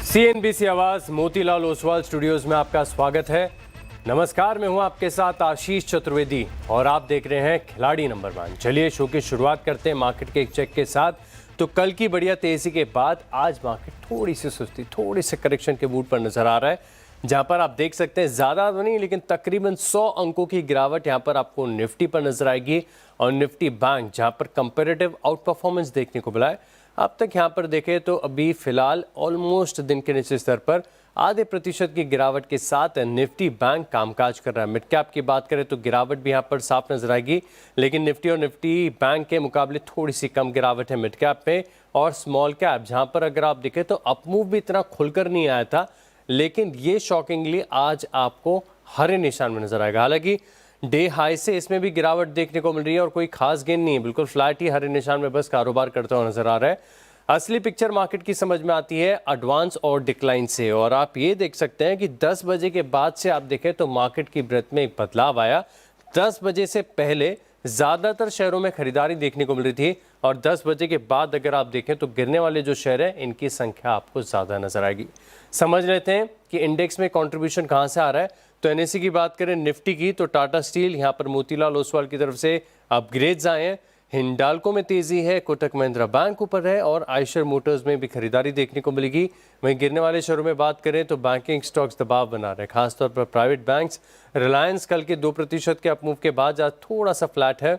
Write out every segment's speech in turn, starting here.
CNBC आवाज Motilal Oswal studios में आपका स्वागत है। नमस्कार, मैं हूं आपके साथ आशीष चतुर्वेदी और आप देख रहे हैं खिलाड़ी नंबर 1। चलिए शो की शुरुआत करते हैं मार्केट के एक चेक के साथ। तो कल की बढ़िया तेजी के बाद आज मार्केट थोड़ी सी सुस्ती, थोड़ी से करेक्शन के मूड पर नजर आ रहा है, जहां पर आप देख सकते हैं ज्यादा नहीं लेकिन तकरीबन 100 अंकों की गिरावट यहां पर आपको निफ्टी पर नजर आएगी और निफ्टी बैंक जहां पर कंपैरेटिव आउट परफॉर्मेंस देखने को मिला है। अब तक यहां पर देखें तो अभी फिलहाल ऑलमोस्ट दिन के निचले स्तर पर आधे प्रतिशत की गिरावट के साथ निफ्टी बैंक कामकाज कर रहा है। मिड कैप की बात करें तो गिरावट भी यहां पर साफ नजर आएगी, लेकिन निफ्टी और निफ्टी बैंक के मुकाबले थोड़ी सी कम गिरावट है मिड कैप में। और स्मॉल कैप जहां पर अगर आप देखें तो अपमूव भी इतना खुलकर नहीं आया था, लेकिन ये शॉकिंगली आज आपको हरे निशान में नजर आएगा। हालांकि डे हाई से इसमें भी गिरावट देखने को मिल रही है और कोई खास गेन नहीं है, बिल्कुल फ्लैट ही हरे निशान में बस कारोबार करता हुआ नजर आ रहा है। असली पिक्चर मार्केट की समझ में आती है एडवांस और डिक्लाइन से, और आप ये देख सकते हैं कि 10 बजे के बाद से आप देखें तो मार्केट की ब्रेथ में एक बदलाव आया। 10 बजे से पहले ज्यादातर शहरों में खरीदारी देखने को मिल रही थी और 10 बजे के बाद अगर आप देखें तो गिरने वाले जो शेयर है इनकी संख्या आपको ज्यादा नजर आएगी। समझ लेते हैं कि इंडेक्स में कंट्रीब्यूशन कहां से आ रहा है। तो एनएससी की बात करें निफ्टी की तो टाटा स्टील यहां पर मोतीलाल ओसवाल की तरफ से अपग्रेड्स आए हैं। हिंडाल्को में तेजी है, कोटक महिंद्रा बैंक ऊपर है और आयशर मोटर्स में भी खरीदारी देखने को मिलेगी। वहीं गिरने वाले शेयरों में बात करें तो बैंकिंग स्टॉक्स दबाव बना रहे हैं, खासतौर पर प्राइवेट बैंक्स। रिलायंस कल के 2% के अपमूव के बाद आज थोड़ा सा फ्लैट है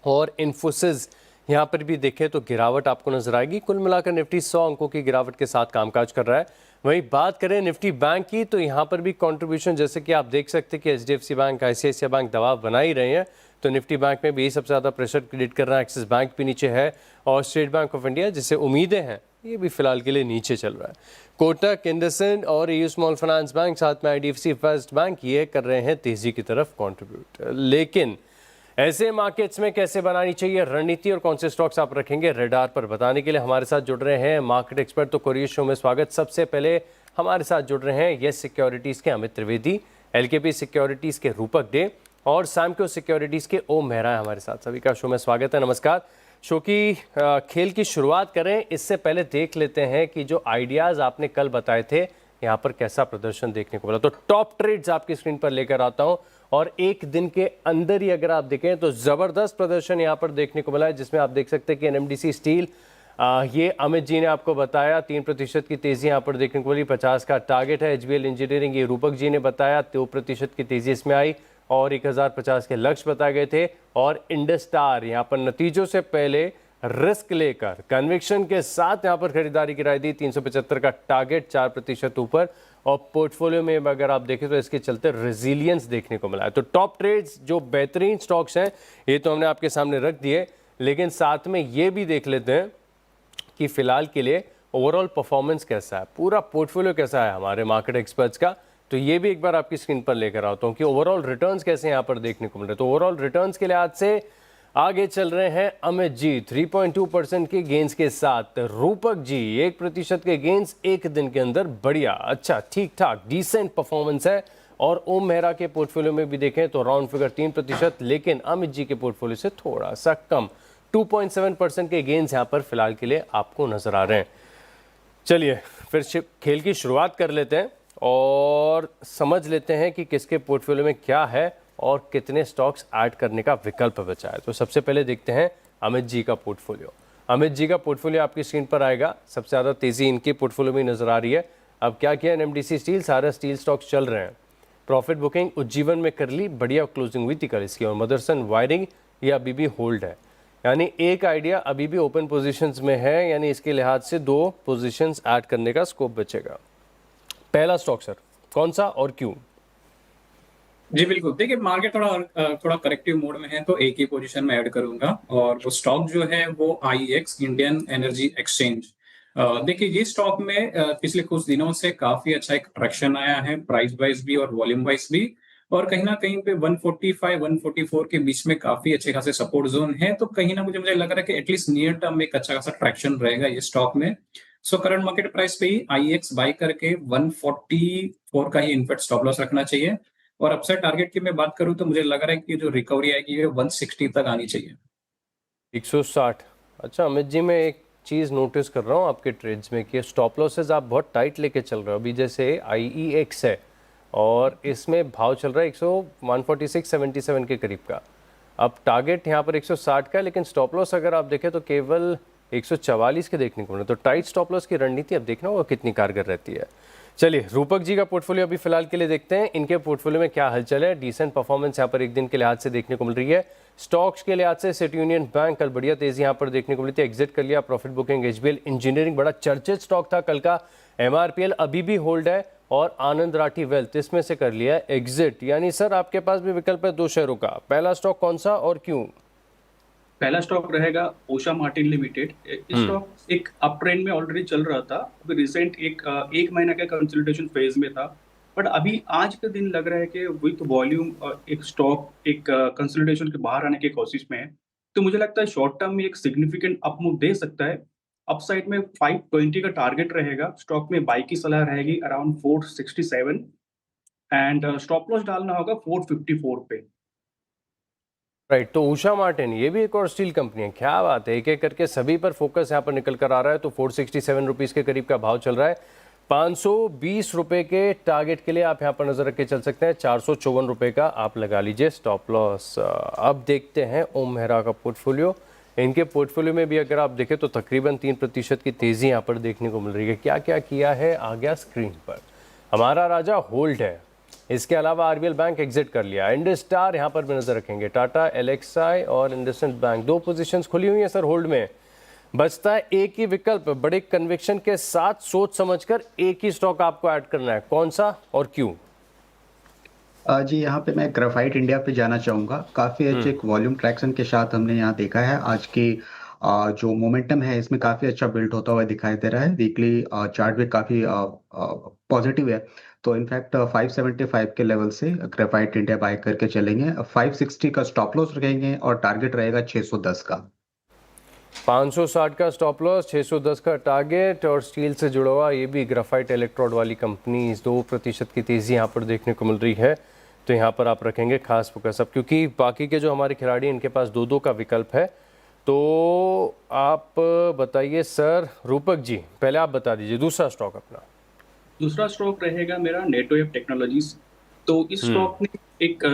और इन्फोसिस यहाँ पर भी देखें तो गिरावट आपको नजर आएगी। कुल मिलाकर निफ्टी 100 अंकों की गिरावट के साथ कामकाज कर रहा है। वहीं बात करें निफ्टी बैंक की तो यहाँ पर भी कंट्रीब्यूशन जैसे कि आप देख सकते हैं कि एचडीएफसी बैंक, आईसीआईसीआई बैंक दबाव बना ही रहे हैं, तो निफ्टी बैंक में भी सबसे ज़्यादा प्रेशर क्रिएट कर रहा है। एक्सिस बैंक भी नीचे है और स्टेट बैंक ऑफ इंडिया जिसे उम्मीदें हैं ये भी फिलहाल के लिए नीचे चल रहा है। कोटक, इंडसइंड और ईयू स्मॉल फाइनेंस बैंक साथ में आईडीएफसी फर्स्ट बैंक ये कर रहे हैं तेजी की तरफ कॉन्ट्रीब्यूट। लेकिन ऐसे मार्केट्स में कैसे बनानी चाहिए रणनीति और कौन से स्टॉक्स आप रखेंगे रेडार पर, बताने के लिए हमारे साथ जुड़ रहे हैं मार्केट एक्सपर्ट। तो कोरियर शो में स्वागत। सबसे पहले हमारे साथ जुड़ रहे हैं यस सिक्योरिटीज़ के अमित त्रिवेदी, एलकेपी सिक्योरिटीज़ के रूपक डे और सैमको सिक्योरिटीज़ के ओम मेहरा है हमारे साथ। सभी का शो में स्वागत है, नमस्कार। शो की खेल की शुरुआत करें इससे पहले देख लेते हैं कि जो आइडियाज़ आपने कल बताए थे यहाँ पर कैसा प्रदर्शन देखने को मिला। तो टॉप ट्रेड्स आपकी स्क्रीन पर लेकर आता हूँ और एक दिन के अंदर ही अगर आप देखें तो ज़बरदस्त प्रदर्शन यहाँ पर देखने को मिला है, जिसमें आप देख सकते हैं कि एनएमडीसी स्टील ये अमित जी ने आपको बताया 3% की तेज़ी यहाँ पर देखने को मिली, 50 का टारगेट है। एचबीएल इंजीनियरिंग ये रूपक जी ने बताया 2% की तेज़ी इसमें आई और 1050 के लक्ष्य बताए गए थे। और इंडस्टार यहाँ पर नतीजों से पहले रिस्क लेकर कन्विक्शन के साथ यहाँ पर खरीदारी गिराई दी, 375 का टारगेट, 4% ऊपर। और पोर्टफोलियो में अगर आप देखें तो इसके चलते रेजिलियंस देखने को मिला है। तो टॉप ट्रेड्स जो बेहतरीन स्टॉक्स हैं ये तो हमने आपके सामने रख दिए, लेकिन साथ में ये भी देख लेते हैं कि फिलहाल के लिए ओवरऑल परफॉर्मेंस कैसा है, पूरा पोर्टफोलियो कैसा है हमारे मार्केट एक्सपर्ट्स का। तो ये भी एक बार आपकी स्क्रीन पर लेकर आता हूँ कि ओवरऑल रिटर्न्स कैसे यहाँ पर देखने को मिल रहे हैं। तो ओवरऑल रिटर्न्स के लिहाज से आगे चल रहे हैं अमित जी 3.2% के गेंस के साथ, रूपक जी 1% के गेंस एक दिन के अंदर, बढ़िया, अच्छा, ठीक ठाक, डिसेंट परफॉर्मेंस है। और ओम मेहरा के पोर्टफोलियो में भी देखें तो राउंड फिगर 3%, लेकिन अमित जी के पोर्टफोलियो से थोड़ा सा कम, 2.7% के गेंस यहाँ पर फिलहाल के लिए आपको नजर आ रहे हैं। चलिए फिर खेल की शुरुआत कर लेते हैं और समझ लेते हैं कि किसके पोर्टफोलियो में क्या है और कितने स्टॉक्स ऐड करने का विकल्प बचा है। तो सबसे पहले देखते हैं अमित जी का पोर्टफोलियो। अमित जी का पोर्टफोलियो आपकी स्क्रीन पर आएगा। सबसे ज़्यादा तेज़ी इनके पोर्टफोलियो में नज़र आ रही है। अब क्या किया, एनएमडीसी स्टील, सारे स्टील स्टॉक्स चल रहे हैं। प्रॉफिट बुकिंग उज्जीवन में कर ली, बढ़िया क्लोजिंग हुई थी कल इसकी। और मदरसन वायरिंग ये अभी भी होल्ड है, यानी एक आइडिया अभी भी ओपन पोजीशंस में है, यानी इसके लिहाज से 2 पोजीशंस ऐड करने का स्कोप बचेगा। पहला स्टॉक सर कौन सा और क्यों? जी बिल्कुल, देखिए मार्केट थोड़ा करेक्टिव मोड में है तो एक ही पोजीशन में ऐड करूंगा और वो स्टॉक जो है वो आईएक्स, इंडियन एनर्जी एक्सचेंज। देखिए ये स्टॉक में पिछले कुछ दिनों से काफी अच्छा एक ट्रैक्शन आया है, प्राइस वाइज भी और वॉल्यूम वाइज भी। और कहीं ना कहीं पे 145 144 के बीच में काफी अच्छे खासे सपोर्ट जोन है, तो कहीं ना मुझे लग रहा है कि एटलीस्ट नियर टर्म में एक अच्छा खासा ट्रैक्शन रहेगा ये स्टॉक में। सो करंट मार्केट प्राइस पे ही आईएक्स बाय करके 144 का ही इनफैक्ट स्टॉप लॉस रखना चाहिए। और अपसाइड टारगेट की मैं बात करूं तो मुझे लग रहा है कि जो रिकवरी आएगी ये 160 तक आनी चाहिए। 160। अच्छा अमित जी, मैं एक चीज़ नोटिस कर रहा हूँ आपके ट्रेड्स में कि स्टॉप लॉसेस आप बहुत टाइट लेके चल रहे हो। अभी जैसे IEX है और इसमें भाव चल रहा है 146.77 के करीब का। अब टारगेट यहाँ पर 160 का है, लेकिन स्टॉप लॉस अगर आप देखें तो केवल 144 के देखने को मिले। तो टाइट स्टॉप लॉस की रणनीति अब देखना होगा कितनी कारगर रहती है। चलिए रूपक जी का पोर्टफोलियो अभी फिलहाल के लिए देखते हैं, इनके पोर्टफोलियो में क्या हलचल है। डिसेंट परफॉर्मेंस यहाँ पर एक दिन के लिहाज से देखने को मिल रही है। स्टॉक्स के लिहाज से सिटी यूनियन बैंक कल बढ़िया तेजी यहाँ पर देखने को मिली थी, एग्जिट कर लिया। प्रॉफिट बुकिंग HBL इंजीनियरिंग बड़ा चर्चित स्टॉक था कल का, MRPL अभी भी होल्ड है, और आनंद राठी वेल्थ इसमें से कर लिया है एग्जिट। यानी सर आपके पास भी विकल्प है 2 शेयरों का, पहला स्टॉक कौन सा और क्यों? पहला स्टॉक रहेगा ओशा मार्टिन लिमिटेड। स्टॉक एक अप ट्रेंड में ऑलरेडी चल रहा था, अभी रिसेंट एक महीना के कंसोलिडेशन फेज में था, बट अभी आज के दिन लग रहा है कि विथ वॉल्यूम एक स्टॉक एक कंसोलिडेशन के बाहर आने की कोशिश में है। तो मुझे लगता है शॉर्ट टर्म में एक सिग्निफिकेंट अप मूव दे सकता है। अपसाइड में 520 का टारगेट रहेगा, स्टॉक में बाई की सलाह रहेगी अराउंड 467, एंड स्टॉप लॉस डालना होगा 454 पे। राइट, तो उषा मार्टिन ये भी एक और स्टील कंपनी है, क्या बात है, एक एक करके सभी पर फोकस यहाँ पर निकल कर आ रहा है। तो 467 रुपीज़ के करीब का भाव चल रहा है। 520 रुपये के टारगेट के लिए आप यहाँ पर नजर रख के चल सकते हैं। 454 रुपये का आप लगा लीजिए स्टॉप लॉस। अब देखते हैं ओम मेहरा का पोर्टफोलियो। इनके पोर्टफोलियो में भी अगर आप देखें तो तकरीबन 3% की तेज़ी यहाँ पर देखने को मिल रही है। क्या क्या किया है आ गया स्क्रीन पर। हमारा राजा होल्ड है, इसके अलावा RBL बैंक एग्जिट कर लिया। इंडस स्टार यहाँ पर भी नजर रखेंगे। टाटा, LXI और इंडसइंड बैंक 2 पोजीशंस खुली हुई हैं सर होल्ड में। बचता है एक ही विकल्प, बड़े कन्विक्शन के साथ सोच समझकर एक ही स्टॉक आपको ऐड करना है, कौन सा और क्यों? जी यहाँ पे मैं ग्रेफाइट इंडिया पे जाना चाहूँगा। काफ़ी अच्छे एक वॉल्यूम ट्रैक्शन के साथ हमने यहाँ देखा है आज की जो मोमेंटम है इसमें काफ़ी अच्छा बिल्ड होता हुआ दिखाई दे रहा है। वीकली चार्ट भी काफ़ी पॉजिटिव है। तो इनफैक्ट 575 के लेवल से ग्रेफाइट इंडिया बाय करके चलेंगे। 560 का स्टॉप लॉस रखेंगे और टारगेट रहेगा 610 का। 560 का स्टॉप लॉस, 610 का टारगेट, और स्टील से जुड़ा हुआ ये भी ग्राफाइट इलेक्ट्रोड वाली कंपनी 2% की तेज़ी यहाँ पर देखने को मिल रही है। तो यहाँ पर आप रखेंगे खास फोकस। अब क्योंकि बाकी के जो हमारे खिलाड़ी इनके पास 2-2 का विकल्प है, तो आप बताइए सर। रूपक जी पहले आप बता दीजिए दूसरा स्टॉक अपना। दूसरा स्टॉक रहेगा मेरा नेटवेव टेक्नोलॉजीज। तो इस स्टॉक ने एक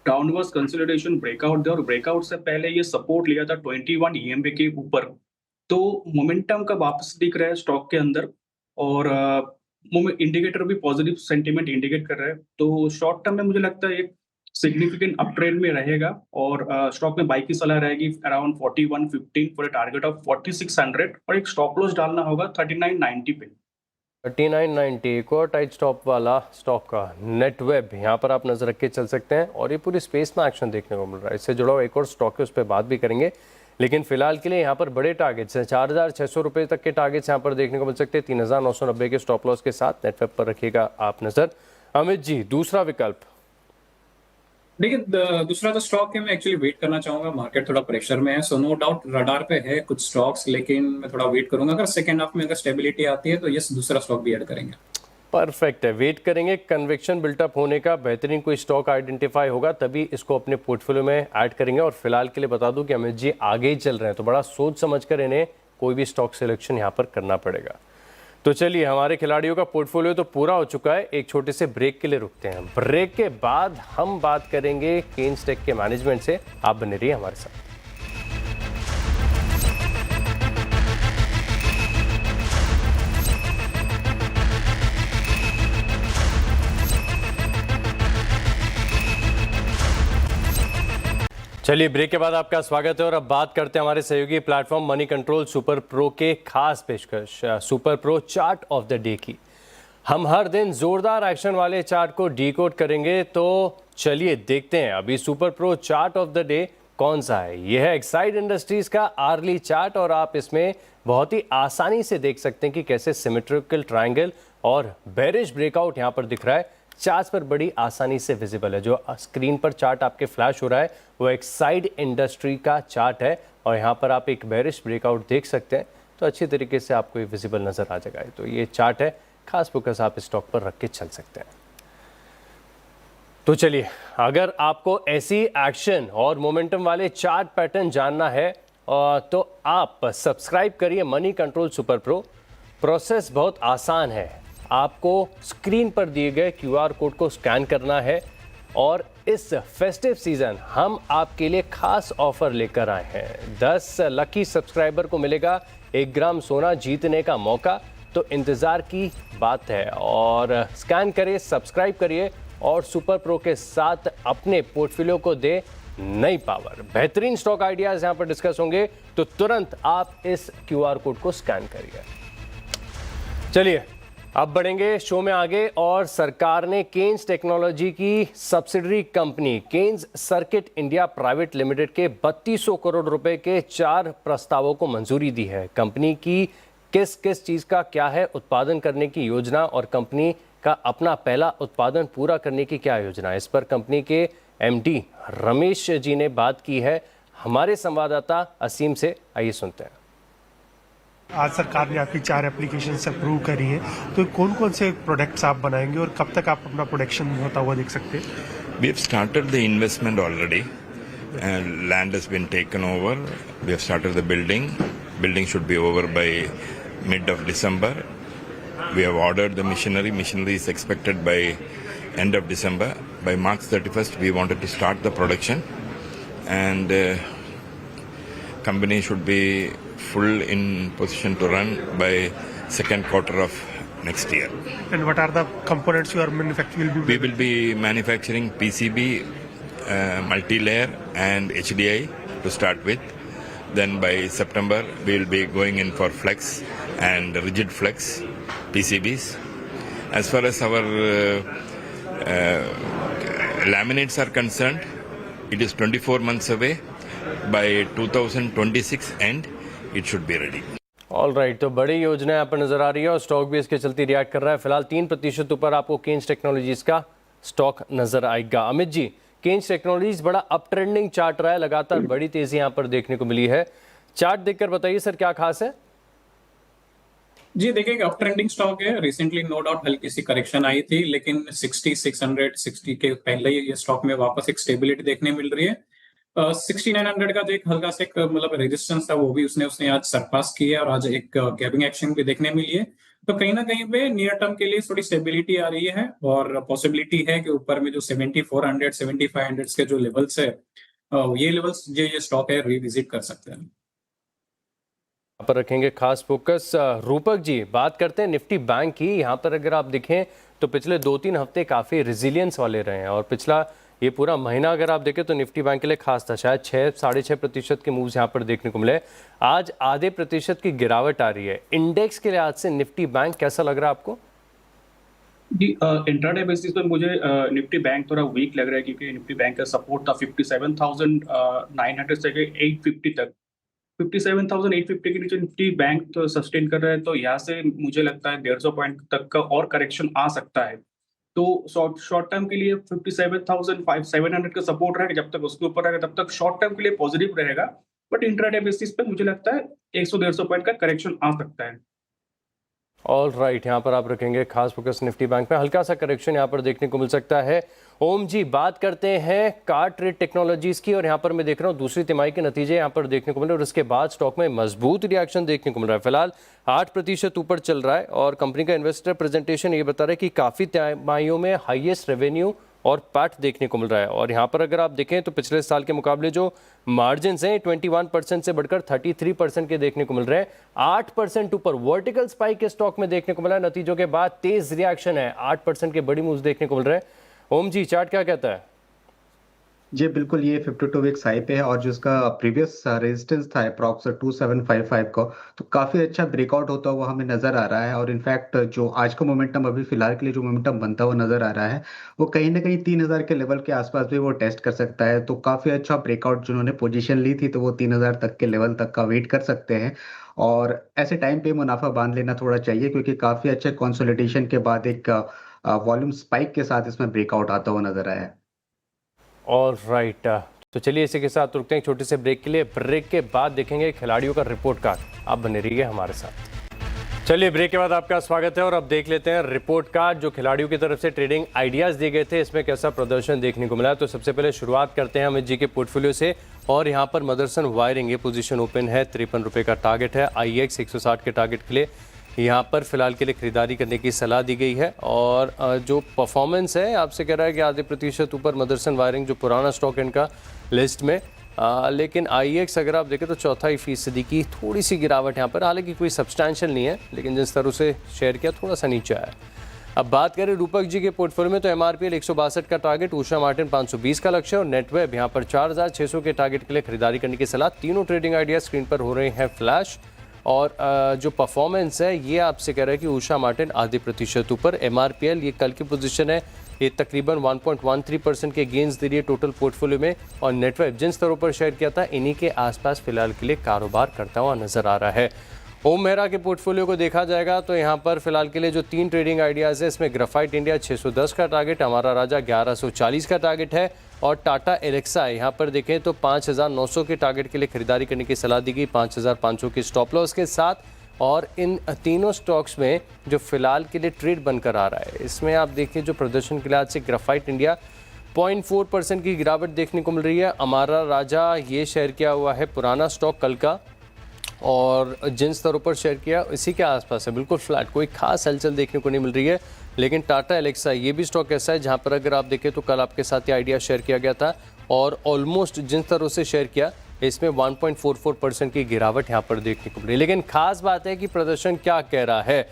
डाउनवर्ड कंसोलिडेशन ब्रेकआउट दिया, और ब्रेकआउट से पहले ये सपोर्ट लिया था 21 EMA के ऊपर। तो मोमेंटम का वापस दिख रहा है स्टॉक के अंदर, और इंडिकेटर भी पॉजिटिव सेंटीमेंट इंडिकेट कर रहा है। तो शॉर्ट टर्म में मुझे लगता है एक सिग्निफिकेंट अप ट्रेंड में रहेगा, और स्टॉक में बाई की सलाह रहेगी अराउंड 4115 फॉर टारगेट ऑफ 4600, और एक स्टॉप लॉस डालना होगा 3990 पे। 3990 एक और टाइट स्टॉप वाला स्टॉक का नेटवेब, यहाँ पर आप नजर रख के चल सकते हैं। और ये पूरी स्पेस में एक्शन देखने को मिल रहा है। इससे जुड़ा हुआ एक और स्टॉक है, उस पर बात भी करेंगे, लेकिन फिलहाल के लिए यहाँ पर बड़े टारगेट्स हैं। 4600 रुपये तक के टारगेट्स यहाँ पर देखने को मिल सकते हैं। 3990 के स्टॉप लॉस के साथ नेटवेब पर रखिएगा आप नजर। अमित जी दूसरा विकल्प। देखिए दूसरा जो स्टॉक है मैं एक्चुअली वेट करना चाहूंगा, मार्केट थोड़ा प्रेशर में है, सो नो डाउट रडार पे है कुछ स्टॉक्स, लेकिन मैं थोड़ा वेट करूंगा। अगर सेकंड हाफ में अगर स्टेबिलिटी आती है तो यस दूसरा स्टॉक भी ऐड करेंगे। परफेक्ट है, वेट करेंगे कन्विक्शन बिल्टअप होने का, बेहतरीन कोई स्टॉक आइडेंटिफाई होगा तभी इसको अपने पोर्टफोलियो में ऐड करेंगे। और फिलहाल के लिए बता दूं कि अमित जी आगे ही चल रहे हैं, तो बड़ा सोच समझकर इन्हें कोई भी स्टॉक सिलेक्शन यहाँ पर करना पड़ेगा। तो चलिए हमारे खिलाड़ियों का पोर्टफोलियो तो पूरा हो चुका है। एक छोटे से ब्रेक के लिए रुकते हैं, ब्रेक के बाद हम बात करेंगे केन्स टेक के मैनेजमेंट से। आप बने रहिए हमारे साथ। चलिए ब्रेक के बाद आपका स्वागत है, और अब बात करते हैं हमारे सहयोगी platform money control super pro के खास पेशकश super pro chart of the day की। हम हर दिन जोरदार एक्शन वाले चार्ट को डीकोड करेंगे, तो चलिए देखते हैं अभी super pro chart of the day कौन सा है। यह है एक्साइड इंडस्ट्रीज का आर्ली चार्ट, और आप इसमें बहुत ही आसानी से देख सकते हैं कि कैसे सिमेट्रिकल ट्रायंगल और बेरिश ब्रेकआउट यहाँ पर दिख रहा है। चार्ट पर बड़ी आसानी से विजिबल है। जो स्क्रीन पर चार्ट आपके फ्लैश हो रहा है वो एक्साइड इंडस्ट्री का चार्ट है, और यहाँ पर आप एक बेरिश ब्रेकआउट देख सकते हैं, तो अच्छी तरीके से आपको ये विजिबल नज़र आ जाएगा। तो ये चार्ट है, खास फोकस आप स्टॉक पर रख के चल सकते हैं। तो चलिए अगर आपको ऐसी एक्शन और मोमेंटम वाले चार्ट पैटर्न जानना है तो आप सब्सक्राइब करिए money control super pro. Process बहुत आसान है, आपको स्क्रीन पर दिए गए QR कोड को स्कैन करना है और इस फेस्टिव सीजन हम आपके लिए खास ऑफर लेकर आए हैं। 10 लकी सब्सक्राइबर को मिलेगा 1 ग्राम सोना जीतने का मौका। तो इंतज़ार की बात है और स्कैन करिए, सब्सक्राइब करिए और सुपर प्रो के साथ अपने पोर्टफोलियो को दे नई पावर। बेहतरीन स्टॉक आइडियाज़ यहाँ पर डिस्कस होंगे, तो तुरंत आप इस QR कोड को स्कैन करिए। चलिए अब बढ़ेंगे शो में आगे और सरकार ने केन्स टेक्नोलॉजी की subsidiary company Kaynes Circuit India Private Limited के 3200 करोड़ रुपए के 4 प्रस्तावों को मंजूरी दी है। कंपनी की किस किस चीज़ का क्या है उत्पादन करने की योजना और कंपनी का अपना पहला उत्पादन पूरा करने की क्या योजना है, इस पर कंपनी के MD रमेश जी ने बात की है हमारे संवाददाता असीम से। आइए सुनते हैं। आज सरकार ने आपकी 4 एप्लीकेशन अप्रूव करी है, तो कौन कौन से प्रोडक्ट्स आप बनाएंगे और कब तक आप अपना प्रोडक्शन होता हुआ देख सकते हैं? We have started the investment already. Land has been taken over. We have started the building. Building should be over by mid of December. We have ordered the machinery. Machinery is expected by end of December. By March 31st, we wanted to start the production, and company should be full in position to run by second quarter of next year. And what are the components you are manufacturing? We will be manufacturing PCB, multi-layer and HDI to start with. Then by September, we will be going in for flex and rigid flex PCBs. As far as our laminates are concerned, it is 24 months away. By 2026 end, it should be ready. All right, तो बड़ी योजना यहाँ पर नजर आ रही है और stock भी इसके चलते रिएक्ट कर रहा है। फिलहाल 3% ऊपर आपको केन्स टेक्नोलॉजीज का स्टॉक नजर आएगा। अमित जी, केन्स टेक्नोलॉजीज बड़ा अप ट्रेंडिंग चार्ट रहा है, लगातार बड़ी तेजी यहाँ पर देखने को मिली है। चार्ट देखकर बताइए सर क्या खास है? जी देखिए, अप ट्रेंडिंग स्टॉक है। रिसेंटली नो डाउट हल्की सी करेक्शन आई थी, लेकिन 60 के पहले ये स्टॉक में वापस एक स्टेबिलिटी देखने मिल रही है। 6900 का जो एक हल्का से मतलब रेजिस्टेंस था वो भी उसने आज सरपास किया और आज एक गैपिंग एक्शन भी देखने मिली है। तो कहीं ना कहीं पे नियर टर्म के लिए थोड़ी स्टेबिलिटी आ रही है और पॉसिबिलिटी है कि ऊपर में जो 7400 7500 के जो लेवल्स है, ये लेवल्स जो ये स्टॉक है रिविजिट कर सकते हैं। पर रखेंगे खास फोकस। रूपक जी, बात करते हैं निफ्टी बैंक की। यहाँ पर अगर आप देखें तो पिछले 2-3 हफ्ते काफ़ी रेजिलियंस वाले रहे हैं और पिछला ये पूरा महीना अगर आप देखें तो निफ्टी बैंक के लिए खास था। शायद 6-6.5% के मूव्स यहाँ पर देखने को मिले। आज आधे प्रतिशत की गिरावट आ रही है। इंडेक्स के लिहाज से निफ्टी बैंक कैसा लग रहा है आपको? जी, इंट्राडे बेसिस पे मुझे निफ्टी बैंक थोड़ा वीक लग रहा है, क्योंकि निफ्टी बैंक का सपोर्ट था 57,900 से 850 तक। 57,850 के नीचे निफ्टी बैंक तो सस्टेन कर रहा है, तो यहाँ से मुझे लगता है 150 पॉइंट तक का और करेक्शन आ सकता है। तो शॉर्ट टर्म के लिए 57,700 का सपोर्ट रहेगा। जब तक उसके ऊपर रहेगा तब तक शॉर्ट टर्म के लिए पॉजिटिव रहेगा, बट इंट्राडे बेसिस पे मुझे लगता है 100-150 पॉइंट का करेक्शन आ सकता है। ऑल राइट, यहाँ पर आप रखेंगे खास फोकस निफ्टी बैंक पे। हल्का सा करेक्शन यहाँ पर देखने को मिल सकता है। ओम जी, बात करते हैं कार ट्रेड टेक्नोलॉजीज की और यहाँ पर मैं देख रहा हूँ दूसरी तिमाही के नतीजे यहाँ पर देखने को मिल रहे हैं और उसके बाद स्टॉक में मजबूत रिएक्शन देखने को मिल रहा है। फिलहाल 8% ऊपर चल रहा है और कंपनी का इन्वेस्टर प्रेजेंटेशन ये बता रहा है कि काफ़ी तिमाहियों में हाईएस्ट रेवेन्यू और पैट देखने को मिल रहा है। और यहाँ पर अगर आप देखें तो पिछले साल के मुकाबले जो मार्जिन्स हैं 21% से बढ़कर 33% के देखने को मिल रहे हैं। 8% ऊपर वर्टिकल स्पाइक के स्टॉक में देखने को मिला है। नतीजों के बाद तेज रिएक्शन है, 8% के बड़ी मूव्स देखने को मिल रहे हैं। ओम जी, चार्ट क्या कहता है? जी बिल्कुल, ये 52 वीक्स हाई पे है और जो इसका प्रीवियस रेजिस्टेंस था अप्रॉक्स 2755 का, तो काफी अच्छा ब्रेकआउट होता हुआ हमें नजर आ रहा है। और इनफैक्ट जो आज का मोमेंटम अभी फिलहाल के लिए जो मोमेंटम बनता हुआ नजर आ रहा है वो कहीं ना कहीं 3000 के लेवल के आसपास भी वो टेस्ट कर सकता है। तो काफी अच्छा ब्रेकआउट, जिन्होंने पोजीशन ली थी तो वो 3000 तक के लेवल तक का वेट कर सकते हैं और ऐसे टाइम पे मुनाफा बांध लेना थोड़ा चाहिए, क्योंकि काफी अच्छे कंसोलिडेशन के बाद एक वॉल्यूम स्पाइक के साथ इसमें ब्रेकआउट आता हुआ नजर आया है। ऑल राइट, तो चलिए इसी के साथ रुकते हैं छोटे से ब्रेक के लिए। ब्रेक के बाद देखेंगे खिलाड़ियों का रिपोर्ट कार्ड। आप बने रहिए हमारे साथ। चलिए ब्रेक के बाद आपका स्वागत है और अब देख लेते हैं रिपोर्ट कार्ड जो खिलाड़ियों की तरफ से ट्रेडिंग आइडियाज दिए गए थे, इसमें कैसा प्रदर्शन देखने को मिला। तो सबसे पहले शुरुआत करते हैं अमित जी के पोर्टफोलियो से और यहाँ पर मदरसन वायरिंग, ये पोजीशन ओपन है, 53 रुपये का टारगेट है। IEX 160 के टारगेट के लिए यहाँ पर फिलहाल के लिए खरीदारी करने की सलाह दी गई है। और जो परफॉर्मेंस है आपसे कह रहा है कि आधे प्रतिशत ऊपर मदरसन वायरिंग, जो पुराना स्टॉक इनका लिस्ट में, लेकिन IEX अगर आप देखें तो 4.25% की थोड़ी सी गिरावट यहाँ पर, हालांकि कोई सब्सटैंशियल नहीं है, लेकिन जिस तरह से शेयर किया थोड़ा सा नीचे आया। अब बात करें रूपक जी के पोर्टफोलियो में तो MRPL 162 का टारगेट, उषा मार्टिन 520 का लक्ष्य और नेटवेब यहाँ पर 4600 के टारगेट के लिए खरीदारी करने की सलाह। तीनों ट्रेडिंग आइडिया स्क्रीन पर हो रहे हैं फ्लैश। और जो परफॉर्मेंस है ये आपसे कह रहा है कि उषा मार्टिन आधे प्रतिशत ऊपर, MRPL ये कल की पोजीशन है, ये तकरीबन 1.13% के गेंस दे रही है टोटल पोर्टफोलियो में। और नेटवेब जिन स्तरों पर शेयर किया था इन्हीं के आसपास फिलहाल के लिए कारोबार करता हुआ नजर आ रहा है। ओम मेहरा के पोर्टफोलियो को देखा जाएगा तो यहाँ पर फिलहाल के लिए जो 3 ट्रेडिंग आइडियाज़ है, इसमें ग्राफाइट इंडिया 610 का टारगेट, हमारा राजा 1140 का टारगेट है और टाटा एलेक्सा यहाँ पर देखें तो 5900 के टारगेट के लिए खरीदारी करने की सलाह दी गई, 5500 की स्टॉप लॉस के साथ। और इन तीनों स्टॉक्स में जो फिलहाल के लिए ट्रेड बनकर आ रहा है, इसमें आप देखिए जो प्रदर्शन के लिहाज से ग्राफाइट इंडिया 0.4% की गिरावट देखने को मिल रही है। हमारा राजा ये शेयर किया हुआ है पुराना स्टॉक कल का, और जिन स्तरों पर शेयर किया इसी के आसपास है, बिल्कुल फ्लैट, कोई खास हलचल देखने को नहीं मिल रही है। लेकिन टाटा एलेक्सा ये भी स्टॉक ऐसा है जहां पर अगर आप देखें तो कल आपके साथ ये आइडिया शेयर किया गया था और ऑलमोस्ट जिन स्तरों से शेयर किया इसमें 1.44% की गिरावट यहाँ पर देखने को मिली। लेकिन खास बात है कि प्रदर्शन क्या कह रहा है,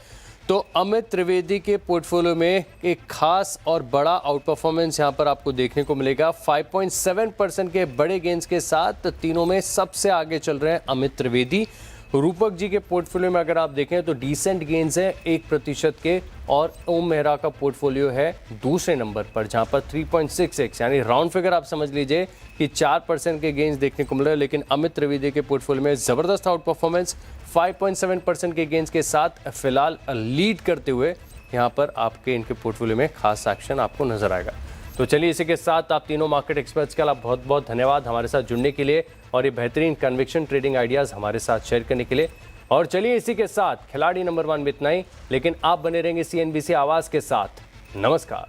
तो अमित त्रिवेदी के पोर्टफोलियो में एक खास और बड़ा आउट परफॉर्मेंस यहाँ पर आपको देखने को मिलेगा। 5.7% के बड़े गेंस के साथ तीनों में सबसे आगे चल रहे हैं अमित त्रिवेदी। रूपक जी के पोर्टफोलियो में अगर आप देखें तो डिसेंट गेंस है 1% के, और ओम मेहरा का पोर्टफोलियो है दूसरे नंबर पर जहां पर 3.66 यानी राउंड फिगर आप समझ लीजिए कि 4% के गेंस देखने को मिल रहे हैं। लेकिन अमित त्रिवेदी के पोर्टफोलियो में ज़बरदस्त आउट परफॉर्मेंस 5.7% के गेंस के साथ फिलहाल लीड करते हुए यहाँ पर आपके इनके पोर्टफोलियो में खास एक्शन आपको नजर आएगा। तो चलिए इसी के साथ आप तीनों मार्केट एक्सपर्ट्स का बहुत बहुत धन्यवाद हमारे साथ जुड़ने के लिए और ये बेहतरीन कन्विक्शन ट्रेडिंग आइडियाज़ हमारे साथ शेयर करने के लिए। और चलिए इसी के साथ खिलाड़ी नंबर 1 में इतना ही, लेकिन आप बने रहेंगे CNBC आवाज़ के साथ। नमस्कार।